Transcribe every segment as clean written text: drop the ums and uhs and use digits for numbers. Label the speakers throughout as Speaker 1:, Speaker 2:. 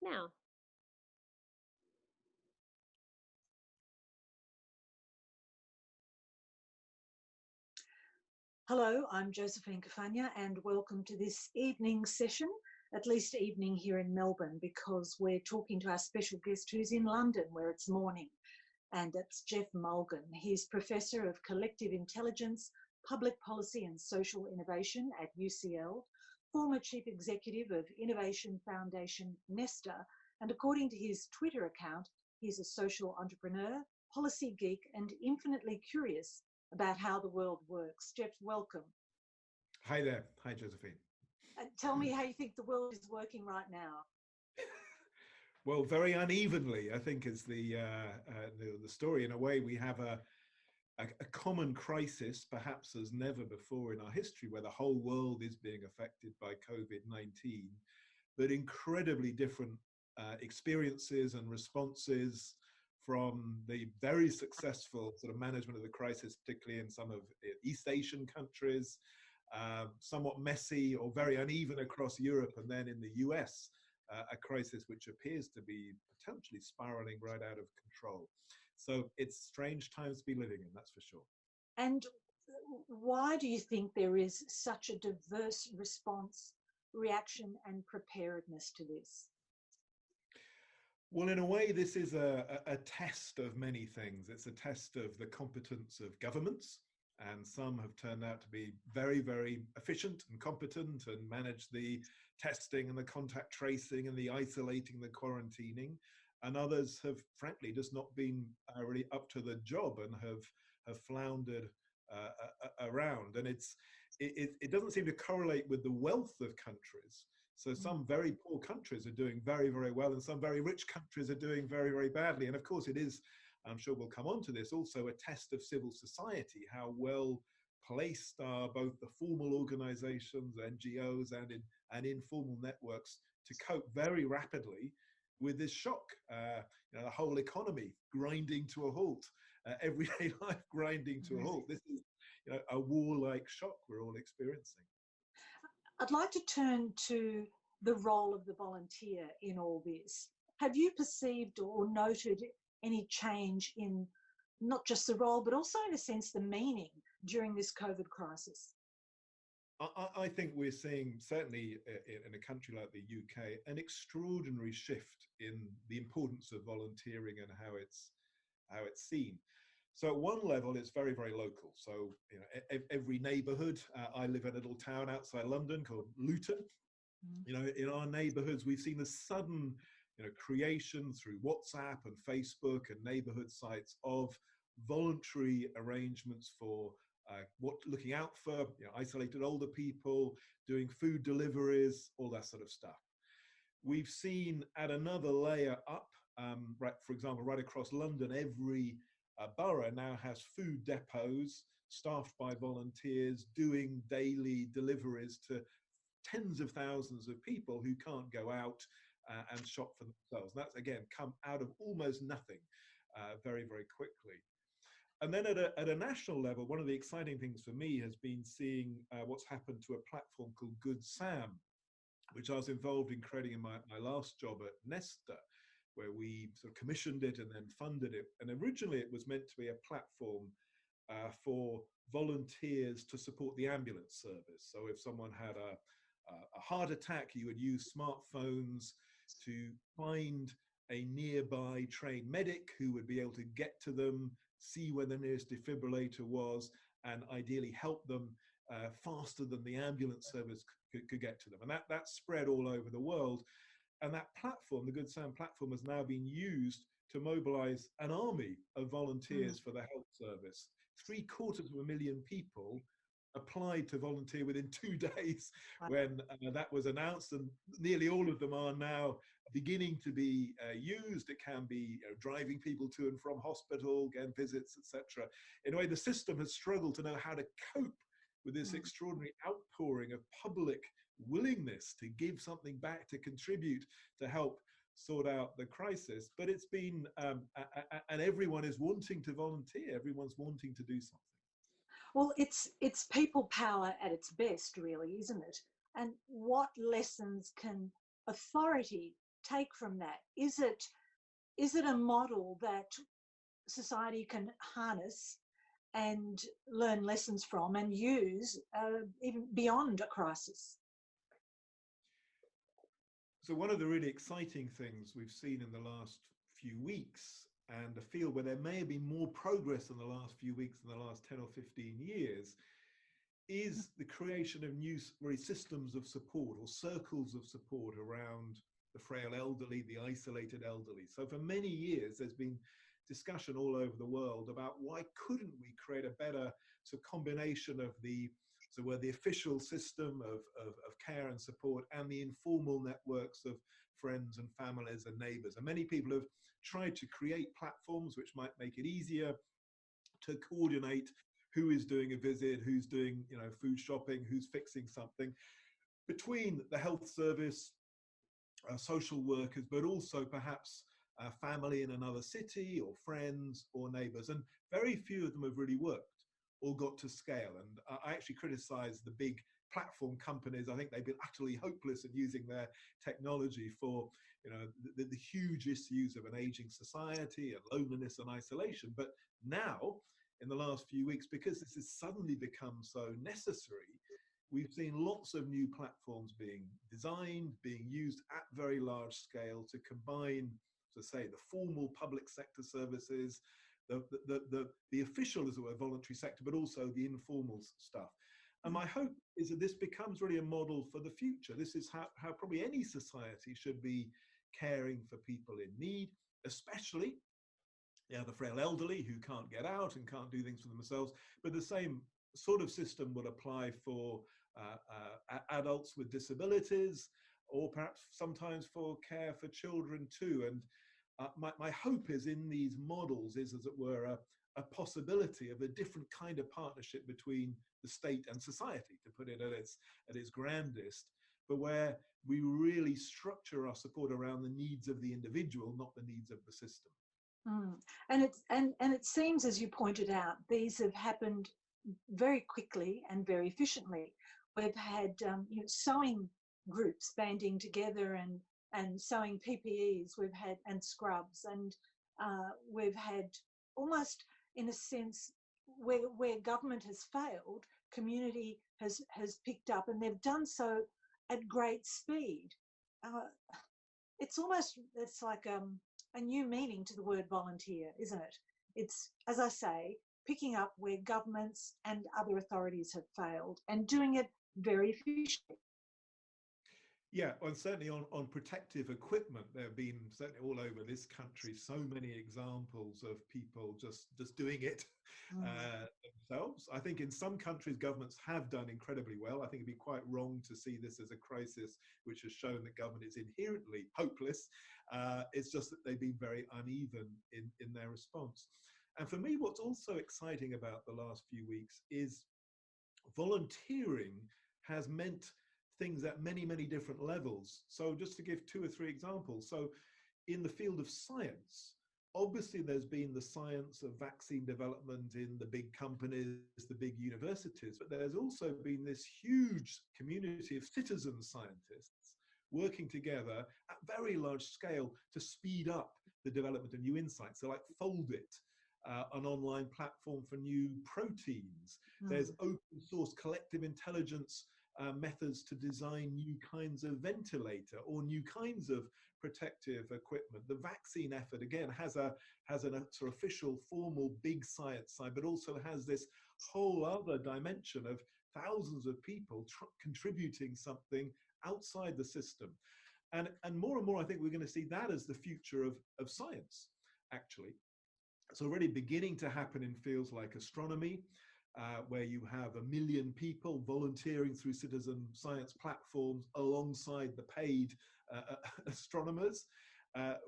Speaker 1: now.
Speaker 2: Hello, I'm Josephine Cafagna and welcome to this evening session, at least evening here in Melbourne, because we're talking to our special guest who's in London where it's morning, and that's Geoff Mulgan. He's Professor of Collective Intelligence, Public Policy and Social Innovation at UCL, former Chief Executive of Innovation Foundation Nesta, and according to his Twitter account, he's a social entrepreneur, policy geek and infinitely curious about how the world works. Geoff, welcome.
Speaker 3: Hi there. Hi, Josephine.
Speaker 2: Tell me how you think the world is working right now.
Speaker 3: Well, very unevenly, I think, is the story. In a way, we have a common crisis, perhaps as never before in our history, where the whole world is being affected by COVID-19, but incredibly different experiences and responses from the very successful sort of management of the crisis, particularly in some of East Asian countries, somewhat messy or very uneven across Europe, and then in the US, a crisis which appears to be potentially spiraling right out of control. So it's strange times to be living in, that's for sure.
Speaker 2: And why do you think there is such a diverse response, reaction and preparedness to this?
Speaker 3: Well, in a way, this is a test of many things. It's a test of the competence of governments, and some have turned out to be very, very efficient and competent and manage the testing and the contact tracing and the isolating, the quarantining. And others have, frankly, just not been really up to the job and have floundered around. And it doesn't seem to correlate with the wealth of countries. So some very poor countries are doing very, very well, and some very rich countries are doing very, very badly. And of course, it is, I'm sure we'll come on to this, also a test of civil society, how well placed are both the formal organizations, NGOs, and informal networks to cope very rapidly with this shock. The whole economy grinding to a halt, everyday life grinding to a halt. This is a war-like shock we're all experiencing.
Speaker 2: I'd like to turn to the role of the volunteer in all this. Have you perceived or noted any change in not just the role, but also in a sense the meaning during this COVID crisis?
Speaker 3: I think we're seeing, certainly in a country like the UK, an extraordinary shift in the importance of volunteering and how it's seen. So at one level, it's very, very local. So every neighbourhood, I live in a little town outside London called Luton. In our neighbourhoods, we've seen the sudden creation through WhatsApp and Facebook and neighbourhood sites of voluntary arrangements for looking out for isolated older people, doing food deliveries, all that sort of stuff. We've seen at another layer up, right, for example, right across London, every borough now has food depots staffed by volunteers doing daily deliveries to tens of thousands of people who can't go out and shop for themselves. And that's, again, come out of almost nothing very, very quickly. And then at a national level, one of the exciting things for me has been seeing what's happened to a platform called Good Sam, which I was involved in creating in my last job at Nesta, where we sort of commissioned it and then funded it. And originally it was meant to be a platform for volunteers to support the ambulance service. So if someone had a heart attack, you would use smartphones to find a nearby trained medic who would be able to get to them, see where the nearest defibrillator was, and ideally help them faster than the ambulance service could get to them. And that spread all over the world. And that platform, the Good Sam platform, has now been used to mobilize an army of volunteers for the health service. 750,000 people applied to volunteer within 2 days when that was announced, and nearly all of them are now beginning to be used. It can be driving people to and from hospital, getting visits, etc. In a way, the system has struggled to know how to cope with this extraordinary outpouring of public willingness to give something back, to contribute, to help sort out the crisis. But it's been, and everyone is wanting to volunteer, everyone's wanting to do something.
Speaker 2: Well, it's people power at its best, really, isn't it? And what lessons can authority take from that? Is it a model that society can harness and learn lessons from and use even beyond a crisis?
Speaker 3: So one of the really exciting things we've seen in the last few weeks, and a field where there may have been more progress in the last few weeks than the last 10 or 15 years, is the creation of new systems of support or circles of support around the frail elderly, the isolated elderly. So for many years, there's been discussion all over the world about why couldn't we create a better combination of the official system of care and support and the informal networks of friends and families and neighbors. And many people have tried to create platforms which might make it easier to coordinate who is doing a visit, who's doing food shopping, who's fixing something, between the health service, social workers, but also perhaps family in another city or friends or neighbors. And very few of them have really worked or got to scale. And I actually criticize the big platform companies. I think they've been utterly hopeless at using their technology for the huge issues of an aging society and loneliness and isolation. But now, in the last few weeks, because this has suddenly become so necessary, we've seen lots of new platforms being designed, being used at very large scale to combine, to say, the formal public sector services, the official, as it were, voluntary sector, but also the informal stuff. And my hope is that this becomes really a model for the future. This is how probably any society should be caring for people in need, especially the frail elderly who can't get out and can't do things for themselves. But the same sort of system would apply for adults with disabilities, or perhaps sometimes for care for children too. And my hope is in these models is, as it were, a possibility of a different kind of partnership between the state and society, to put it at its grandest, but where we really structure our support around the needs of the individual, not the needs of the system.
Speaker 2: And it seems, as you pointed out, these have happened very quickly and very efficiently. We've had sewing groups banding together and sewing PPEs. We've had and scrubs, and we've had almost, in a sense, where government has failed, community has picked up, and they've done so at great speed. It's like a new meaning to the word volunteer, isn't it? It's, as I say, picking up where governments and other authorities have failed and doing it very efficiently.
Speaker 3: Yeah, well, certainly on protective equipment, there have been, certainly all over this country, so many examples of people just doing it themselves. I think in some countries, governments have done incredibly well. I think it'd be quite wrong to see this as a crisis which has shown that government is inherently hopeless. It's just that they've been very uneven in their response. And for me, what's also exciting about the last few weeks is volunteering has meant things at many, many different levels. So just to give 2 or 3 examples. So in the field of science, obviously there's been the science of vaccine development in the big companies, the big universities, but there's also been this huge community of citizen scientists working together at very large scale to speed up the development of new insights. So like Foldit, an online platform for new proteins. There's open source collective intelligence methods to design new kinds of ventilator or new kinds of protective equipment. The vaccine effort, again, has an sort of official, formal, big science side, but also has this whole other dimension of thousands of people contributing something outside the system. And more, I think we're going to see that as the future of science, actually. It's already beginning to happen in fields like astronomy, where you have 1 million people volunteering through citizen science platforms alongside the paid astronomers.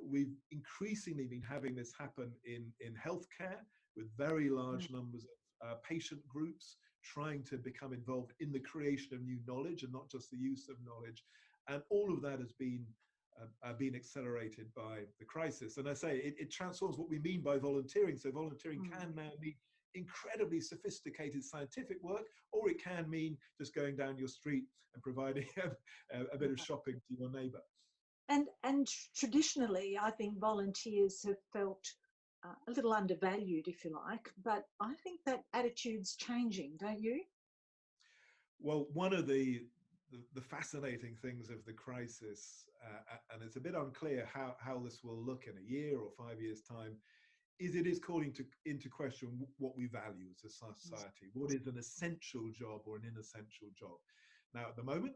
Speaker 3: We've increasingly been having this happen in healthcare with very large numbers of patient groups trying to become involved in the creation of new knowledge and not just the use of knowledge. And all of that has been accelerated by the crisis. And I say it transforms what we mean by volunteering. So volunteering can now mean incredibly sophisticated scientific work, or it can mean just going down your street and providing a bit of shopping to your neighbor.
Speaker 2: And traditionally, I think volunteers have felt a little undervalued, if you like. But I think that attitude's changing, don't you?
Speaker 3: Well, one of the fascinating things of the crisis, and it's a bit unclear how this will look in a year or 5 years' time, is it is calling into question what we value as a society. What is an essential job or an inessential job? Now, at the moment,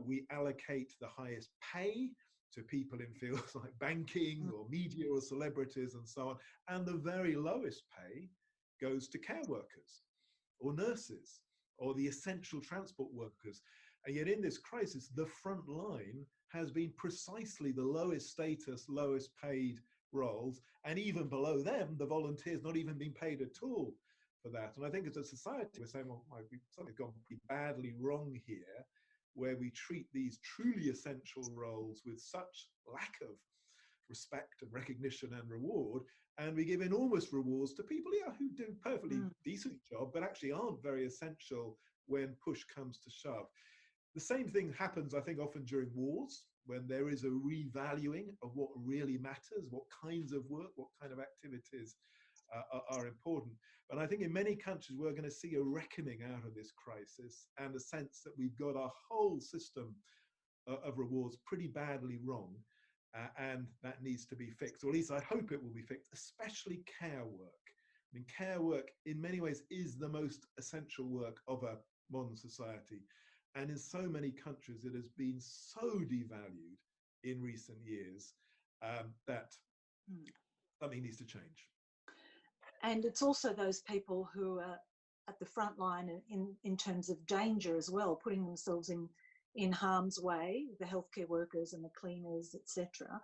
Speaker 3: we allocate the highest pay to people in fields like banking or media or celebrities and so on, and the very lowest pay goes to care workers or nurses or the essential transport workers. And yet in this crisis, the front line has been precisely the lowest status, lowest paid roles. And even below them, the volunteers not even being paid at all for that. And I think as a society, we're saying, well, something's gone pretty badly wrong here, where we treat these truly essential roles with such lack of respect and recognition and reward, and we give enormous rewards to people who do perfectly decent job but actually aren't very essential when push comes to shove. The same thing happens, I think, often during wars, when there is a revaluing of what really matters, what kinds of work, what kind of activities are important. But I think in many countries we're going to see a reckoning out of this crisis and a sense that we've got our whole system of rewards pretty badly wrong. And that needs to be fixed, or at least I hope it will be fixed, especially care work. I mean, care work in many ways is the most essential work of a modern society. And in so many countries, it has been so devalued in recent years that something needs to change.
Speaker 2: And it's also those people who are at the front line in terms of danger as well, putting themselves in harm's way, the healthcare workers and the cleaners, etc.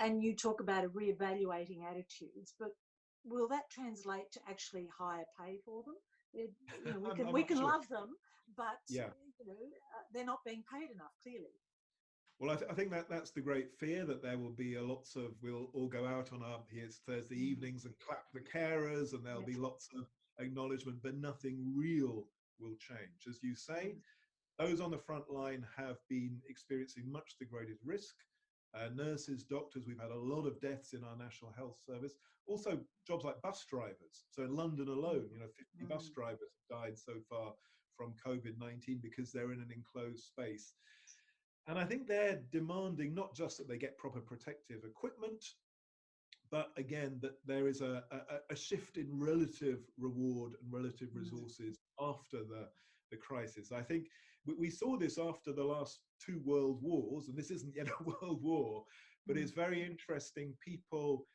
Speaker 2: And you talk about a re-evaluating attitudes, but will that translate to actually higher pay for them? We can love them, but they're not being paid enough, clearly.
Speaker 3: Well, I think that's the great fear, that there will be lots of, we'll all go out on our here's Thursday evenings and clap the carers, and there'll be lots of acknowledgement, but nothing real will change. As you say, those on the front line have been experiencing much the greatest risk. Nurses, doctors, we've had a lot of deaths in our National Health Service. Also, jobs like bus drivers. So in London alone, 50 bus drivers have died so far from COVID-19 because they're in an enclosed space. And I think they're demanding not just that they get proper protective equipment, but again, that there is a shift in relative reward and relative resources after the crisis. I think we saw this after the last two world wars, and this isn't yet a world war, but it's very interesting. People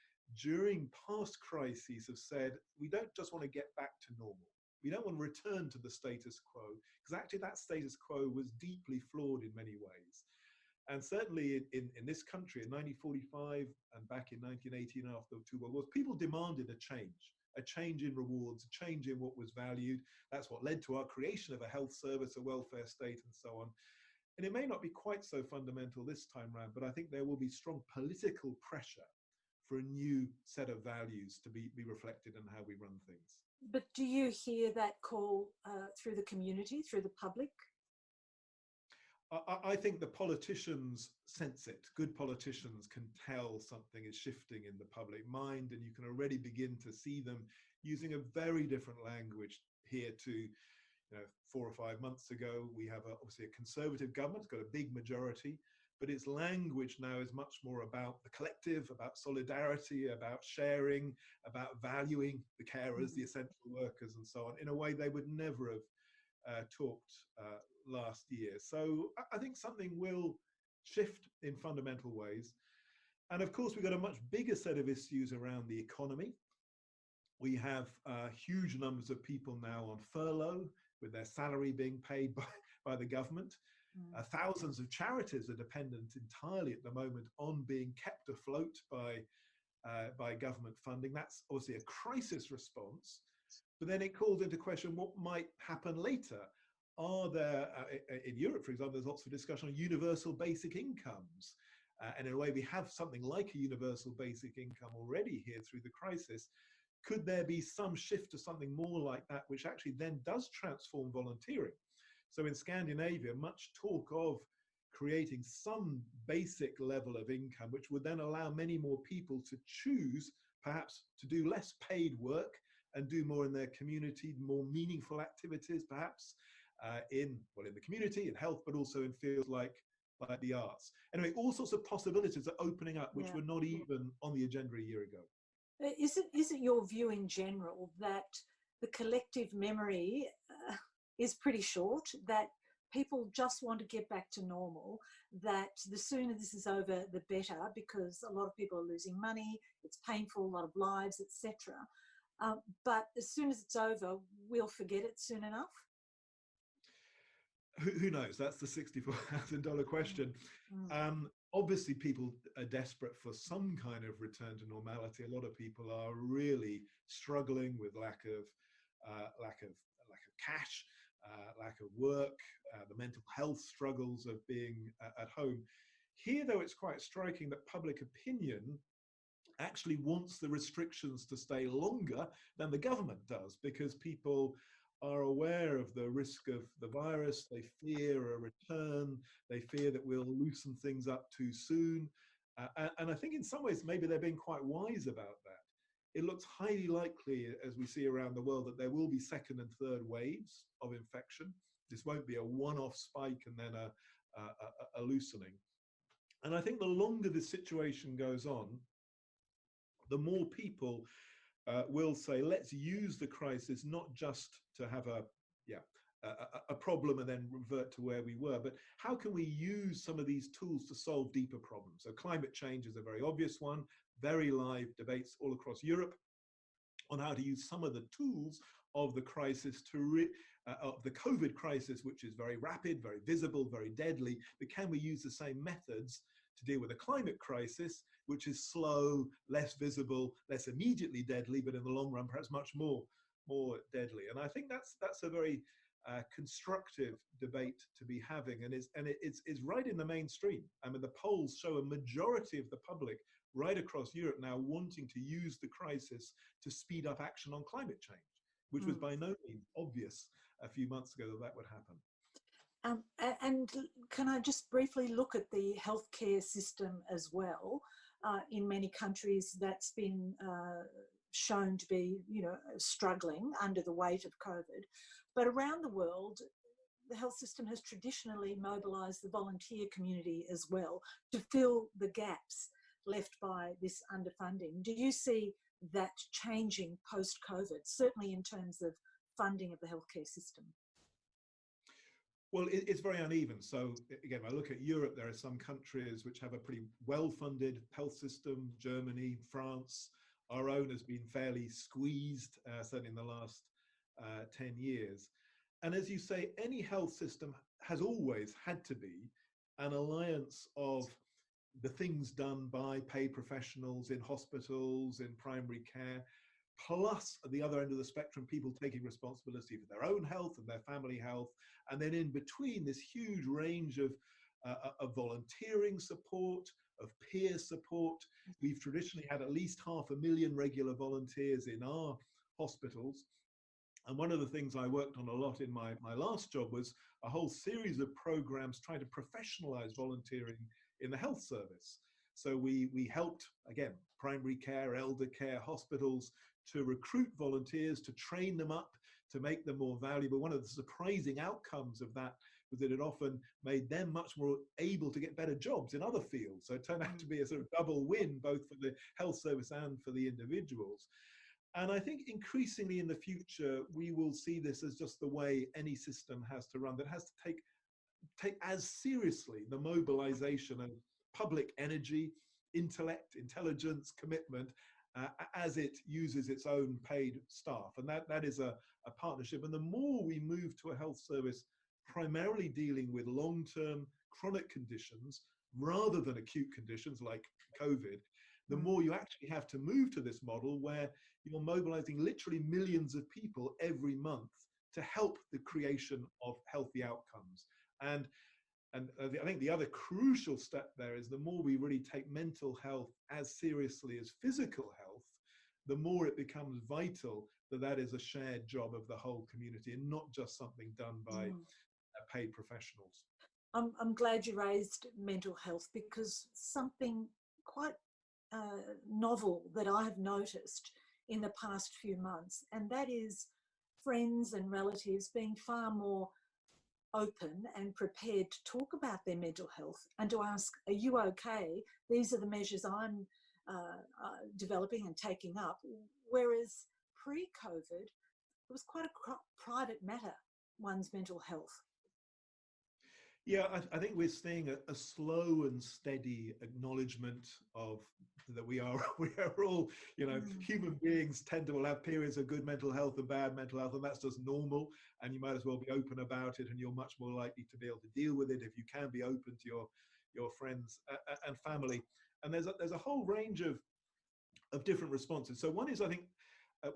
Speaker 3: during past crises have said, we don't just want to get back to normal. We don't want to return to the status quo, because actually that status quo was deeply flawed in many ways. And certainly in this country in 1945 and back in 1918 after the two world wars, people demanded a change in rewards, a change in what was valued. That's what led to our creation of a health service, a welfare state, and so on. And it may not be quite so fundamental this time round, but I think there will be strong political pressure for a new set of values to be reflected in how we run things.
Speaker 2: But do you hear that call through the community, through the public?
Speaker 3: I think the politicians sense it. Good politicians can tell something is shifting in the public mind, and you can already begin to see them using a very different language here to 4 or 5 months ago. We have obviously a conservative government, it's got a big majority, but its language now is much more about the collective, about solidarity, about sharing, about valuing the carers, the essential workers, and so on, in a way they would never have talked last year. So I think something will shift in fundamental ways. And of course, we've got a much bigger set of issues around the economy. We have huge numbers of people now on furlough, with their salary being paid by the government. Thousands of charities are dependent entirely at the moment on being kept afloat by government funding. That's obviously a crisis response, but then it calls into question what might happen later. Are there, in Europe, for example, there's lots of discussion on universal basic incomes. And in a way, we have something like a universal basic income already here through the crisis. Could there be some shift to something more like that, which actually then does transform volunteering? So in Scandinavia, much talk of creating some basic level of income, which would then allow many more people to choose perhaps to do less paid work and do more in their community, more meaningful activities, perhaps in the community, in health, but also in fields like the arts. Anyway, all sorts of possibilities are opening up, which were not even on the agenda a year ago.
Speaker 2: Is it your view in general that the collective memory is pretty short, that people just want to get back to normal, that the sooner this is over, the better, because a lot of people are losing money, it's painful, a lot of lives, etc. But as soon as it's over, we'll forget it soon enough?
Speaker 3: Who knows? That's the $64,000 question. Obviously, people are desperate for some kind of return to normality. A lot of people are really struggling with lack of cash, lack of work, the mental health struggles of being at home. Here, though, it's quite striking that public opinion actually wants the restrictions to stay longer than the government does, because people are aware of the risk of the virus. They fear a return. They fear that we'll loosen things up too soon. And I think in some ways, maybe they're being quite wise about that. It looks highly likely, as we see around the world, that there will be second and third waves of infection. This won't be a one-off spike and then a loosening. And I think the longer this situation goes on, the more people will say, let's use the crisis not just to have a problem and then revert to where we were, but how can we use some of these tools to solve deeper problems? So climate change is a very obvious one, very live debates all across Europe on how to use some of the tools of the crisis of the COVID crisis, which is very rapid, very visible, very deadly, but can we use the same methods to deal with a climate crisis, which is slow, less visible, less immediately deadly, but in the long run, perhaps much more deadly. And I think that's a very constructive debate to be having, and it's right in the mainstream. I mean, the polls show a majority of the public right across Europe now wanting to use the crisis to speed up action on climate change, which was by no means obvious a few months ago that would happen.
Speaker 2: And can I just briefly look at the healthcare system as well? In many countries, that's been shown to be, struggling under the weight of COVID. But around the world, the health system has traditionally mobilised the volunteer community as well to fill the gaps left by this underfunding. Do you see that changing post-COVID, certainly in terms of funding of the healthcare system?
Speaker 3: Well, it's very uneven. So again, when I look at Europe, there are some countries which have a pretty well-funded health system, Germany, France. Our own has been fairly squeezed, certainly in the last 10 years. And as you say, any health system has always had to be an alliance of the things done by paid professionals in hospitals, in primary care, plus at the other end of the spectrum, people taking responsibility for their own health and their family health. And then in between, this huge range of volunteering support, of peer support. We've traditionally had at least 500,000 regular volunteers in our hospitals. And one of the things I worked on a lot in my last job was a whole series of programs trying to professionalize volunteering in the health service. So we helped, again, primary care, elder care, hospitals to recruit volunteers, to train them up, to make them more valuable. One of the surprising outcomes of that was that it often made them much more able to get better jobs in other fields. So it turned out to be a sort of double win, both for the health service and for the individuals. And I think increasingly in the future, we will see this as just the way any system has to run, that has to take as seriously the mobilization of public energy, intellect, intelligence, commitment, as it uses its own paid staff. And that is a partnership. And the more we move to a health service primarily dealing with long-term chronic conditions rather than acute conditions like COVID, the more you actually have to move to this model where you're mobilizing literally millions of people every month to help the creation of healthy outcomes. And I think the other crucial step there is the more we really take mental health as seriously as physical health, the more it becomes vital that is a shared job of the whole community and not just something done by paid professionals.
Speaker 2: I'm glad you raised mental health, because something quite novel that I have noticed in the past few months, and that is friends and relatives being far more open and prepared to talk about their mental health and to ask, are you okay? These are the measures I'm developing and taking up. Whereas pre-COVID, it was quite a private matter, one's mental health.
Speaker 3: Yeah, I think we're seeing a slow and steady acknowledgement of that we are we are all, you know, human beings tend to have periods of good mental health and bad mental health, and that's just normal. And you might as well be open about it, and you're much more likely to be able to deal with it if you can be open to your friends and family. And there's a whole range of different responses. So one is, I think,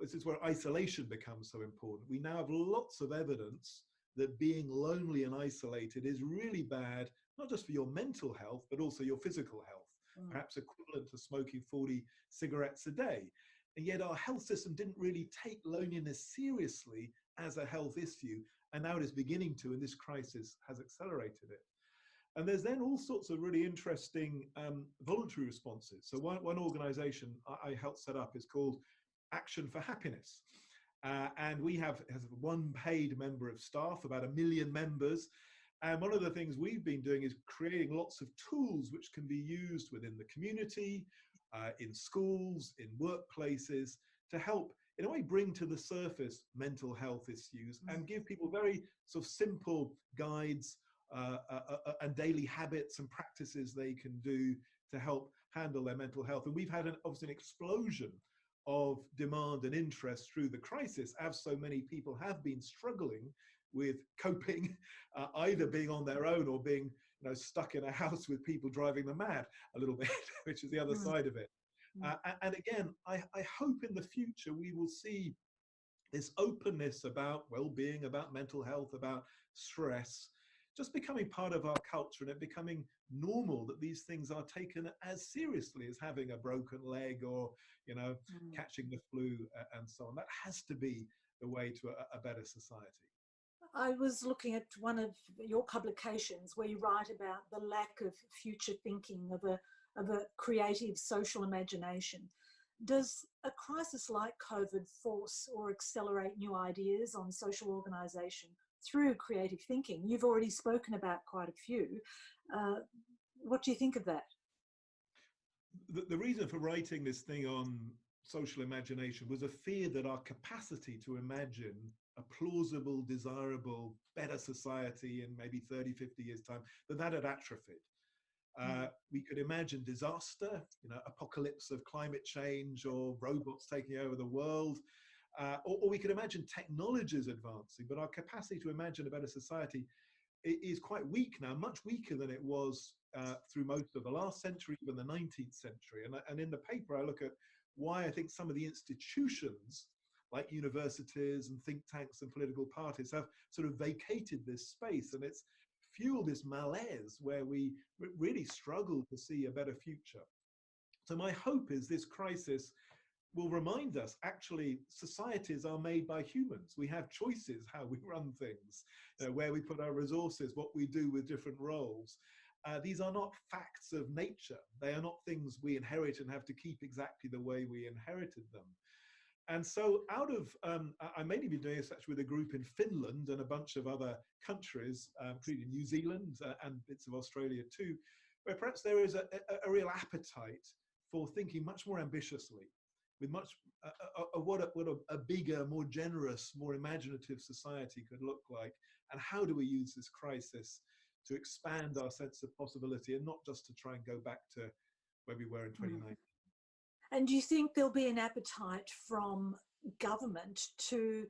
Speaker 3: this is where isolation becomes so important. We now have lots of evidence that being lonely and isolated is really bad, not just for your mental health, but also your physical health, perhaps equivalent to smoking 40 cigarettes a day. And yet our health system didn't really take loneliness seriously as a health issue, and now it is beginning to, and this crisis has accelerated it. And there's then all sorts of really interesting voluntary responses. So one organization I helped set up is called Action for Happiness. And we has one paid member of staff, about 1 million members. And one of the things we've been doing is creating lots of tools which can be used within the community, in schools, in workplaces, to help, in a way, bring to the surface mental health issues and give people very sort of simple guides and daily habits and practices they can do to help handle their mental health. And we've had obviously an explosion of demand and interest through the crisis, as so many people have been struggling with coping, either being on their own or being, you know, stuck in a house with people driving them mad a little bit, which is the other side of it. And again, I hope in the future we will see this openness about well-being, about mental health, about stress, just becoming part of our culture, and it becoming normal that these things are taken as seriously as having a broken leg or, you know, catching the flu and so on. That has to be the way to a better society.
Speaker 2: I was looking at one of your publications where you write about the lack of future thinking, of a creative social imagination. Does a crisis like COVID force or accelerate new ideas on social organisation through creative thinking? You've already spoken about quite a few. What do you think of that?
Speaker 3: The reason for writing this thing on social imagination was a fear that our capacity to imagine a plausible, desirable, better society in maybe 30, 50 years' time, that had atrophied. We could imagine disaster, you know, apocalypse of climate change or robots taking over the world, or we could imagine technologies advancing, but our capacity to imagine a better society is quite weak now, much weaker than it was through most of the last century, even the 19th century. And in the paper, I look at why I think some of the institutions, like universities and think tanks and political parties, have sort of vacated this space, and it's fueled this malaise where we really struggle to see a better future. So my hope is this crisis will remind us, actually, societies are made by humans. We have choices how we run things, where we put our resources, what we do with different roles. These are not facts of nature. They are not things we inherit and have to keep exactly the way we inherited them. And so out of, I mainly been doing this actually with a group in Finland and a bunch of other countries, including New Zealand and bits of Australia too, where perhaps there is a real appetite for thinking much more ambitiously, with much what a bigger, more generous, more imaginative society could look like, and how do we use this crisis to expand our sense of possibility and not just to try and go back to where we were in 2019.
Speaker 2: And do you think there'll be an appetite from government to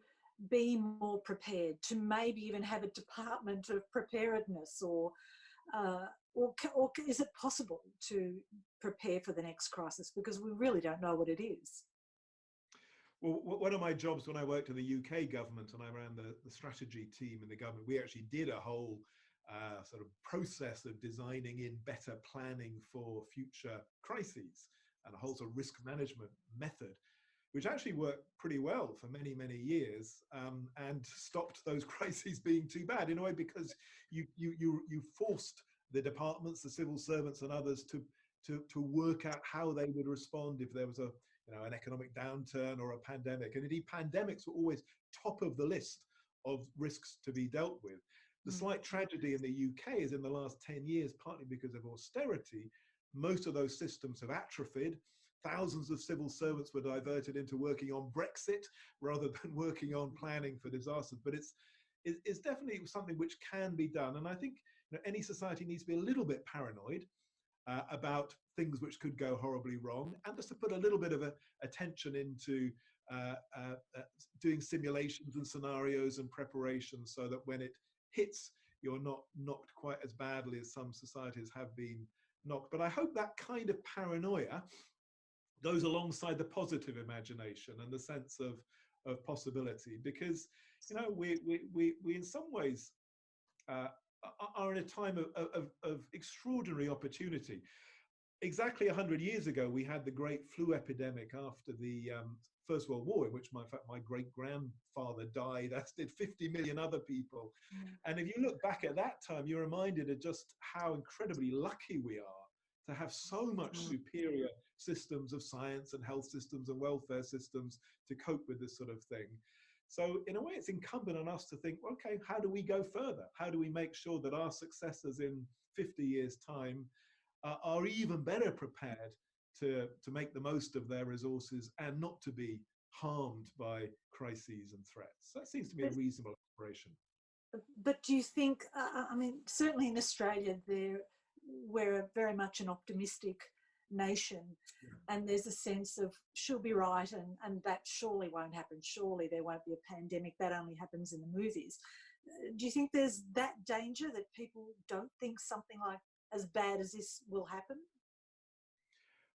Speaker 2: be more prepared, to maybe even have a department of preparedness, or is it possible to prepare for the next crisis? Because we really don't know what it is.
Speaker 3: Well, one of my jobs when I worked in the UK government and I ran the strategy team in the government, we actually did a whole sort of process of designing in better planning for future crises and a whole sort of risk management method, which actually worked pretty well for many, many years, and stopped those crises being too bad in a way, because you forced the departments, the civil servants and others to work out how they would respond if there was an economic downturn or a pandemic. And indeed, pandemics were always top of the list of risks to be dealt with. The slight tragedy in the UK is in the last 10 years, partly because of austerity, most of those systems have atrophied. Thousands of civil servants were diverted into working on Brexit rather than working on planning for disasters. But it's definitely something which can be done. And I think any society needs to be a little bit paranoid about things which could go horribly wrong, and just to put a little bit of attention into doing simulations and scenarios and preparations, so that when it hits, you're not knocked quite as badly as some societies have been knocked. But I hope that kind of paranoia goes alongside the positive imagination and the sense of possibility, because we in some ways are in a time of extraordinary opportunity. Exactly 100 years ago, we had the great flu epidemic after the First World War, in which my great-grandfather died, as did 50 million other people. And if you look back at that time, you're reminded of just how incredibly lucky we are to have so much superior systems of science and health systems and welfare systems to cope with this sort of thing. So in a way, it's incumbent on us to think, okay, how do we go further? How do we make sure that our successors in 50 years' time are even better prepared to make the most of their resources and not to be harmed by crises and threats? That seems to be a reasonable aspiration.
Speaker 2: But do you think, I mean, certainly in Australia, we're very much an optimistic nation, and there's a sense of she'll be right, and that surely won't happen. Surely there won't be a pandemic. That only happens in the movies. Do you think there's that danger that people don't think something like as bad as this will happen?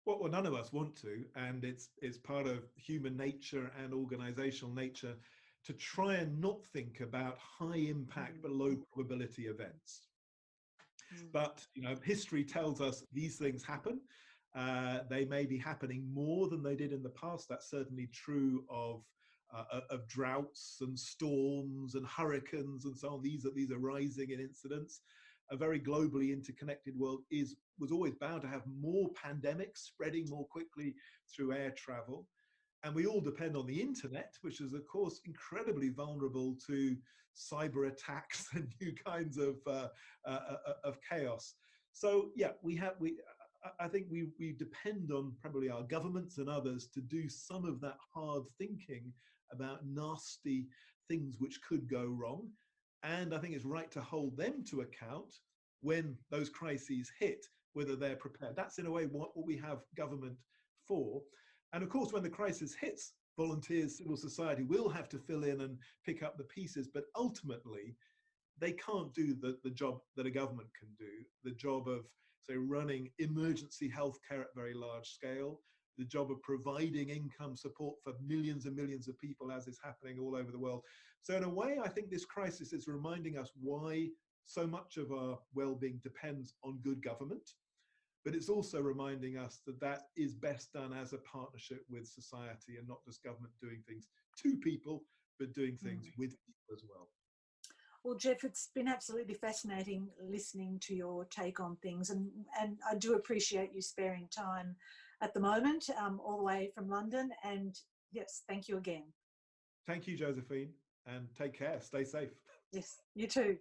Speaker 3: Well, none of us want to, and it's part of human nature and organizational nature to try and not think about high impact but low probability events. But history tells us these things happen. They may be happening more than they did in the past. That's certainly true of droughts and storms and hurricanes and so on. These are rising in incidence. A very globally interconnected world was always bound to have more pandemics spreading more quickly through air travel. And we all depend on the internet, which is, of course, incredibly vulnerable to cyber attacks and new kinds of chaos. So, yeah, I think we depend on probably our governments and others to do some of that hard thinking about nasty things which could go wrong. And I think it's right to hold them to account when those crises hit, whether they're prepared. That's in a way what we have government for. And of course, when the crisis hits, volunteers, civil society will have to fill in and pick up the pieces. But ultimately, they can't do the job that a government can do, the job of, say, running emergency healthcare at very large scale, the job of providing income support for millions and millions of people, as is happening all over the world. So in a way, I think this crisis is reminding us why so much of our well-being depends on good government. But it's also reminding us that that is best done as a partnership with society, and not just government doing things to people, but doing things with people as well.
Speaker 2: Well, Geoff, it's been absolutely fascinating listening to your take on things, and I do appreciate you sparing time at the moment, all the way from London. And yes, thank you again.
Speaker 3: Thank you, Josephine, and take care. Stay safe.
Speaker 2: Yes, you too.